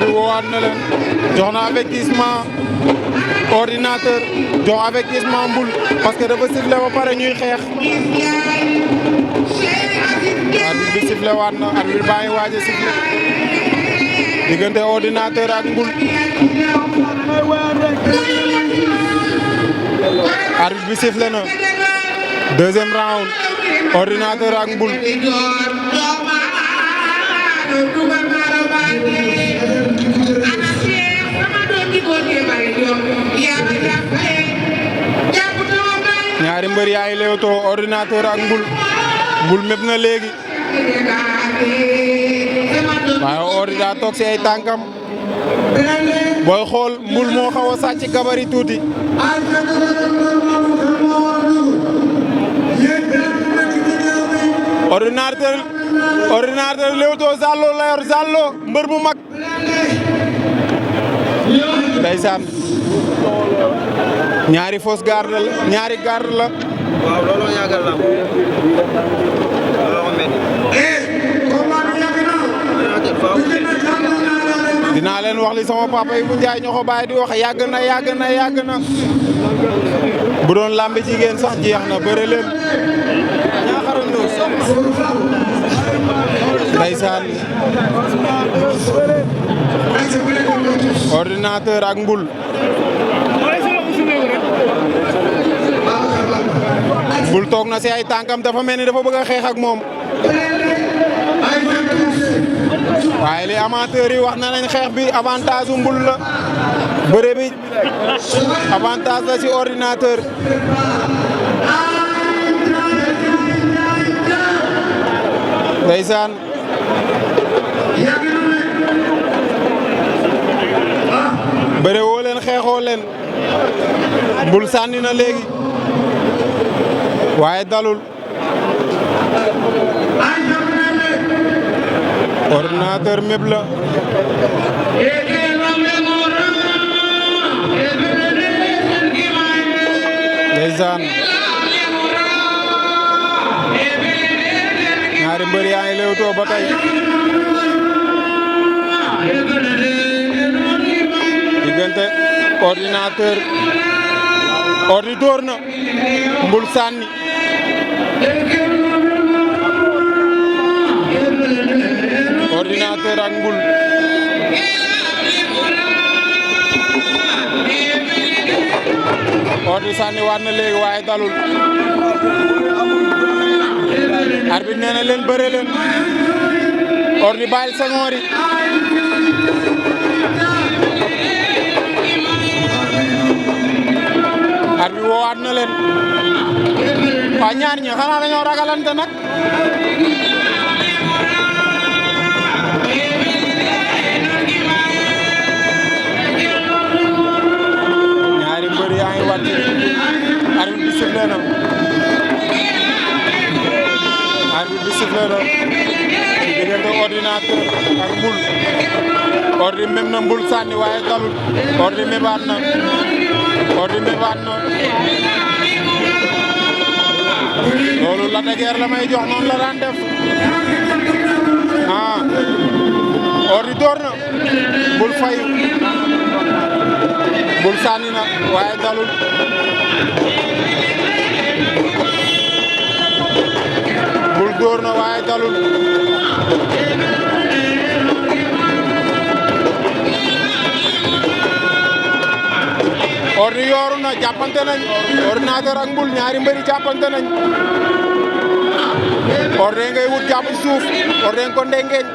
arbitre bi woowaat na leen jox na avertissement ordinateur jox avertissement Mbul parce que dafa sifflé ba pare ñuy xeex arbitre bi sifflé waat na arbitre baa ngi waaj a sifflé diggante ordinateur ak Mbul arbitre bi sifflé na deuxième round ordinateur ak Mbul ñaari mbër yaa ngi leewtoo ordinateur ak Mbul mépp na léegi waaye Ordi daa toog si ay tànkam booy xool Mbul moo xaw a sàcc gabari tuuti ordinateur leewtoo Zallo la yor Zallo mbër mu mag ndeysaan ñaari fausse garde la ñaari garde la waaw looloo yàggal la dinaa leen wax li sama papa yi bu Njaay ñoo ko bàyyi di wax yàgg na bu doon làmbi jigéen sax jeex na bëre leen ndeysaan ordinateur ak Mbul Mbul toog na si ay tànkam dafa mel ni dafa bëgg a xeex ak moom waaye li amateur yi wax na nañ xeex bi avantage u Mbul la bëre bi avantage la si ordinateur ndeysaan bëre woo leen xeexoo leen Mbul sànni na léegi waaye dalul ordinateur mépp la ndeysaan ñaari mbër yaa ngi leewtoo ba tey diggante ordinateur Ordi door na Mbul sànni ordinateur ak Mbul Ordi sànni waat na léegi waaye dalul arbitre nee na leen bëre leen Ordi bàyyil sengoor yi arbitre woowaat na leen waa ñaar ñi xanaa dañoo ragalante nag ñaari mbër yaa ngi wàcc arbitre bi sifflé na arbitre bi sifflé na ci diggante ordinateur ak Mbul Ordi même na Mbul sànni waaye dalul Ordi mébaat na loolu la degeer la may jox noonu la daan def Ordi door na Mbul fayu Mbul sànni na waaye dalul Mbul door na waaye dalul Ordi yooru na jàppante nañ ordinateur ak Mbul ñaari mbëri jàppante nañ Ordi ngay wut jàpp ci suuf Ordi ko ndengeñ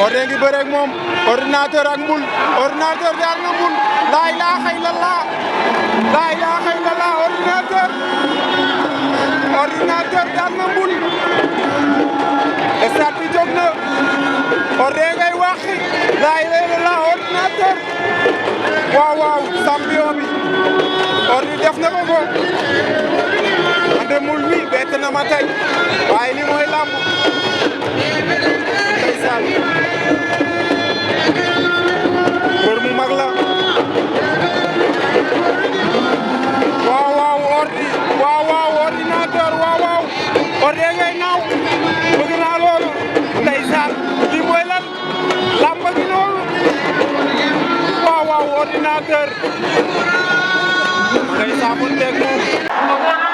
Ordi ngi bëre ak moom ordinateur ak Mbul ordinateur daan na Mbul laa ilaaha illallah ordinateur daan na Mbul stade bi jóg na Ordi ngay waxi laa ilaaha illallah ordinateur waaw champion bi Ordi def na ko ande Mbul mi bett na ma tey waaye li mooy lamb ndeysaan mbër mu mag la waaw Ordi ordinateur Ordi ngay naaw bëgg naa loolu ndeysaan li mooy lan lamb gi noonu ordinateur ngay saafonteeg moom